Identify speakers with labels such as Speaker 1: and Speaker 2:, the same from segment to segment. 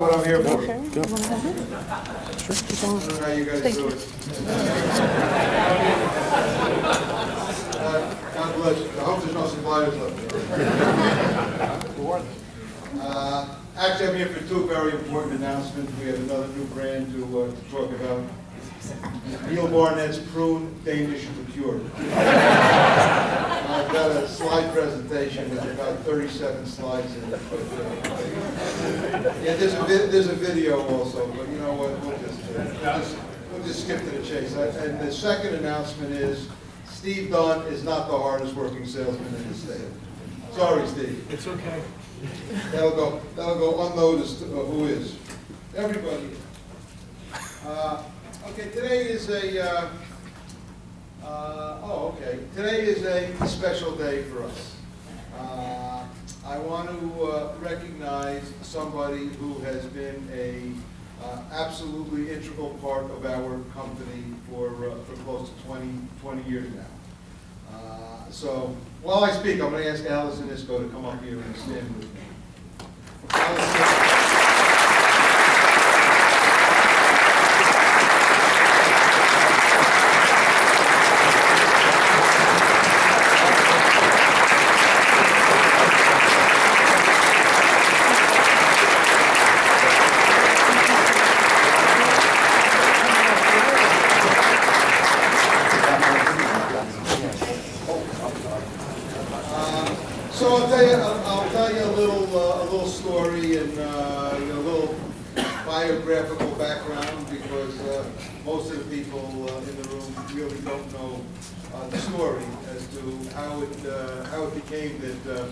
Speaker 1: What I'm here for.
Speaker 2: Sure. You want to have it? Sure.
Speaker 1: I don't know how you guys do it. God bless you. I hope there's no suppliers left. Actually, I'm here for two very important announcements. We have another new brand to talk about. Neil Barnett's Prune Danish Liqueur. I've got a slide presentation with about 37 slides in it. But, yeah, there's a video also, but you know what? We'll just skip to the chase. And the second announcement is Steve Dunn is not the hardest working salesman in the state. Sorry, Steve.
Speaker 3: It's okay.
Speaker 1: That'll go unnoticed. Who is? Everybody. Okay, today is a. Today is a special day for us. I want to recognize somebody who has been a absolutely integral part of our company for close to 20 years now. So while I speak, I'm going to ask Allison Isco to come up here and stand with me. So I'll tell you a little story and a little biographical background because most of the people in the room really don't know the story as to how it became that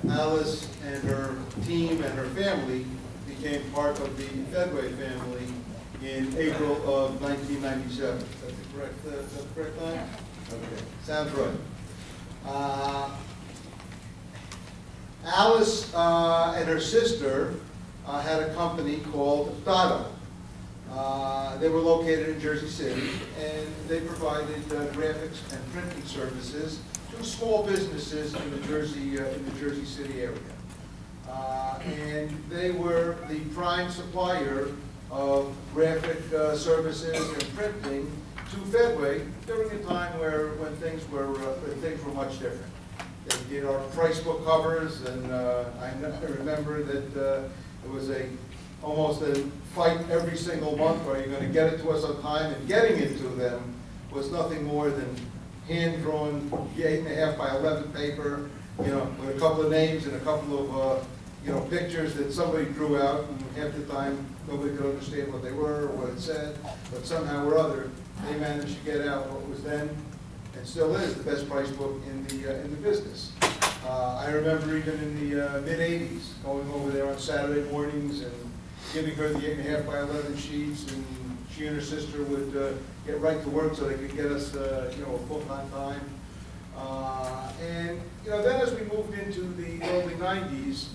Speaker 1: Alice and her team and her family became part of the Fedway family in April of 1997. Is that the correct line? Okay, sounds right. Alice and her sister had a company called Dotto. They were located in Jersey City, and they provided graphics and printing services to small businesses in the Jersey City area. And they were the prime supplier of graphic services and printing to Fedway during a time when things were much different. They did our price book covers, and I remember that it was almost a fight every single month. Are you going to get it to us on time? And getting it to them was nothing more than hand-drawn 8.5 by 11 paper, with a couple of names and a couple of pictures that somebody drew out. And half the time, nobody could understand what they were or what it said, but somehow or other, they managed to get out what was then and still is the best price book in the business. I remember even in the mid-'80s going over there on Saturday mornings and giving her the 8.5 by 11 sheets, and she and her sister would get right to work so they could get us a full-time time. And then as we moved into the early 90s,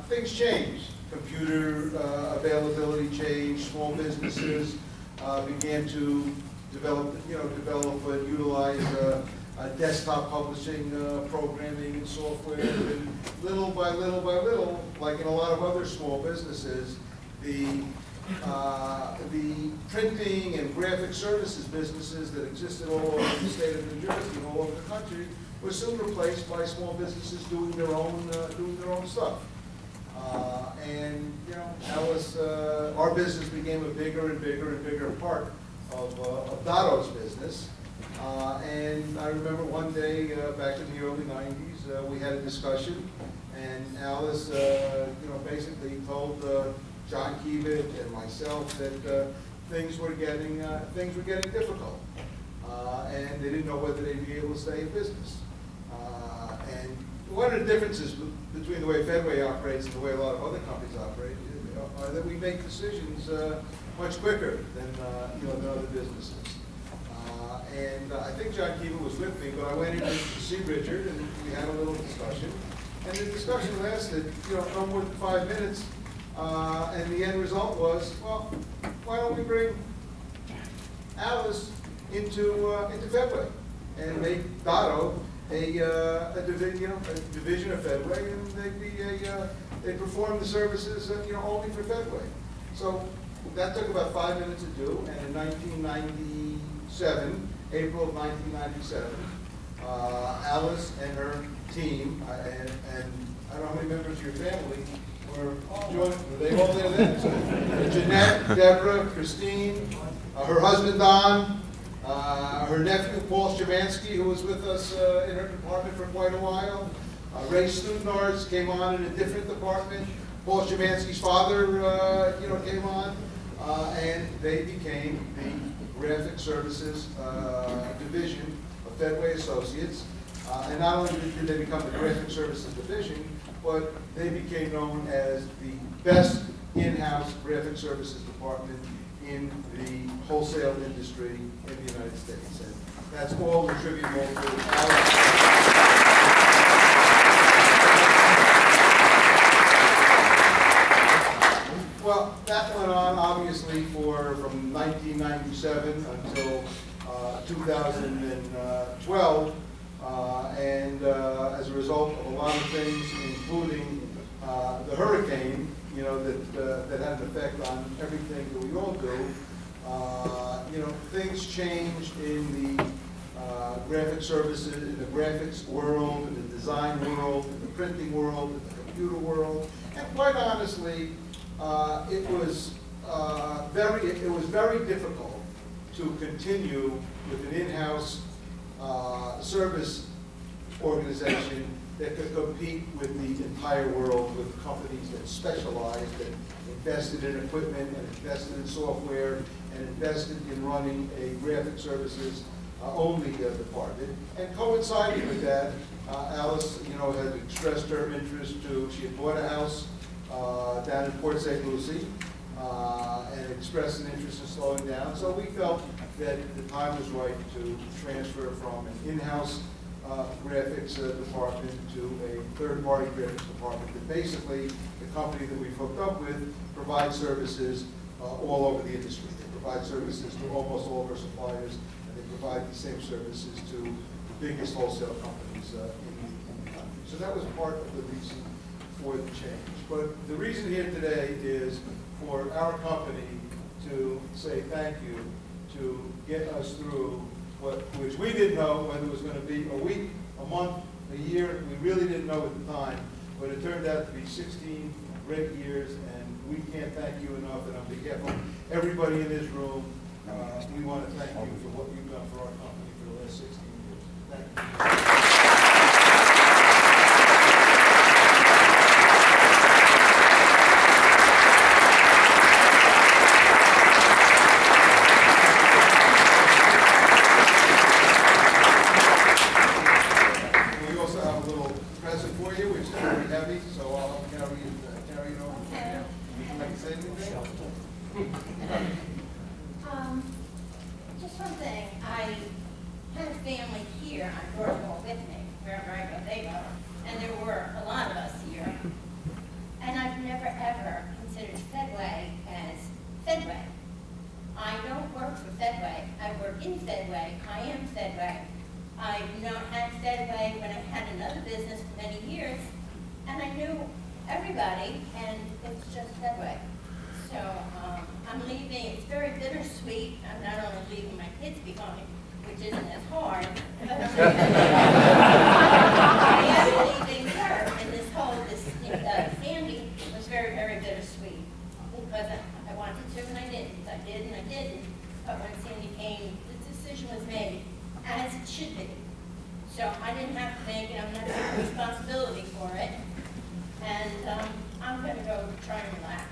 Speaker 1: things changed. Computer availability changed. Small businesses began to develop and utilize desktop publishing programming and software, and little by little, like in a lot of other small businesses, the printing and graphic services businesses that existed all over the state of New Jersey and all over the country were soon replaced by small businesses doing their own stuff. And Alice, our business became a bigger and bigger part of Dotto's business. And I remember one day back in the early 90s, we had a discussion, and Alice basically told John Keevitt and myself that things were getting difficult, and they didn't know whether they'd be able to stay in business. And one of the differences between the way Fedway operates and the way a lot of other companies operate are that we make decisions much quicker than other businesses. And I think John Keevitt was with me, but I went in to see Richard, and we had a little discussion. And the discussion lasted, no more than 5 minutes. And the end result was, well, why don't we bring Alice into Fedway and make Dotto a division of Fedway, and they'd they performed the services, only for Fedway. So that took about 5 minutes to do, and in 1997, April of 1997, Alice and her team, and I don't know how many members of your family were they all there then? So, Jeanette, Deborah, Christine, her husband Don, her nephew Paul Shemansky, who was with us in her department for quite a while. Ray Studnars came on in a different department. Paul Shemansky's father, came on, and they became the Graphic Services division of Fedway Associates. And not only did they become the Graphic Services division, but they became known as the best in-house graphic services department in the wholesale industry in the United States. And that's all attributable to Alice. Well, that went on obviously from 1997 until 2012, and as a result of a lot of things, including the hurricane, that had an effect on everything that we all do. Things changed in the graphic services, in the graphics world, in the design world, in the printing world, in the computer world, and quite honestly, it was very difficult to continue with an in-house service organization that could compete with the entire world, with companies that specialized, that invested in equipment and invested in software and invested in running a graphic services only department. And coinciding with that, Alice, had expressed her interest she had bought a house down in Port St. Lucie and expressed an interest in slowing down. So we felt that the time was right to transfer from an in-house graphics department to a third-party graphics department that basically the company that we've hooked up with provides services all over the industry. They provide services to almost all of our suppliers, and they provide the same services to the biggest wholesale companies in the country. So that was part of the reason for the change. But the reason here today is for our company to say thank you, to get us through which we didn't know whether it was going to be a week, a month, a year. We really didn't know at the time, but it turned out to be 16 great years, and we can't thank you enough. And on behalf of everybody in this room, we want to thank you for what you've done for our company for the last 16 years. Thank you.
Speaker 3: Just one thing, I had a family here on Broadmoor with me, wherever I go, they go, and there were a lot of us here. And I've never ever considered Fedway as Fedway. I don't work for Fedway, I work in Fedway, I am Fedway. I've had Fedway when I had another business for many years, and I knew everybody, and it's just Fedway. So I'm leaving. It's very bittersweet. I'm not only leaving my kids behind, which isn't as hard, but I am leaving her. And this Sandy was very, very bittersweet because I wanted to and I didn't. I did and I didn't. But when Sandy came, the decision was made, as it should be. So I didn't have to make it. I'm not taking responsibility for it. And I'm going to go try and relax.